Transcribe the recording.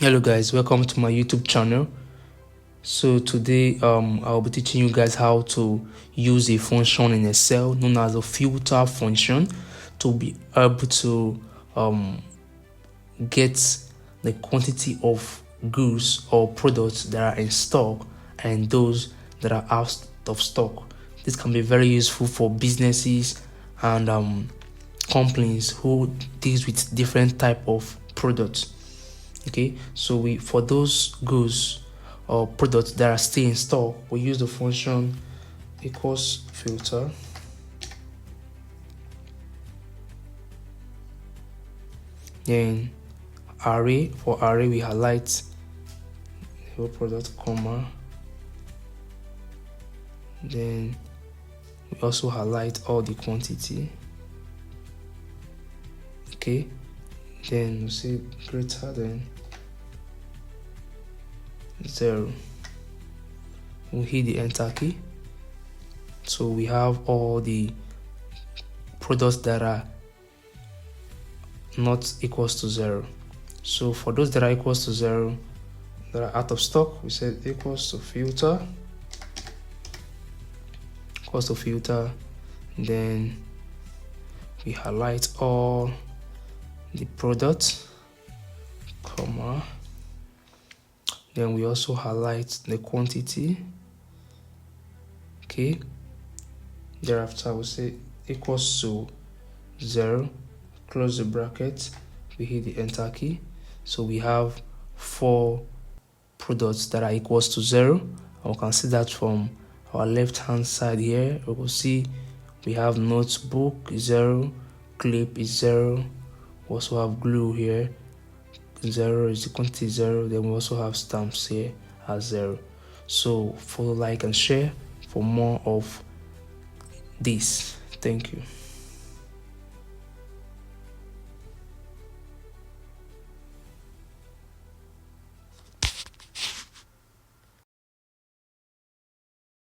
Hello guys, welcome to my YouTube channel. So today I'll be teaching you guys how to use a function in Excel known as a filter function to be able to get the quantity of goods or products that are in stock and those that are out of stock. This can be very useful for businesses and companies who deals with different type of products. Okay, so we for those goods or products that are still in stock, we use the function equals filter, then array. For array we highlight the whole product, comma, then we also highlight all the quantity. Okay, then we say greater than 0. We'll hit the enter key. So we have all the products that are not equals to 0. So for those that are equals to 0, that are out of stock, we said equals to filter, then we highlight all the products, comma, then we also highlight the quantity. Okay, thereafter we say equals to 0, close the bracket, we hit the enter key. So we have 4 products that are equals to 0. We can see that from our left hand side here. We will see we have notebook is 0, clip is 0, we also have glue here, 0 is the quantity 0, then we also have stamps here as 0. So follow, like and share for more of this. Thank you.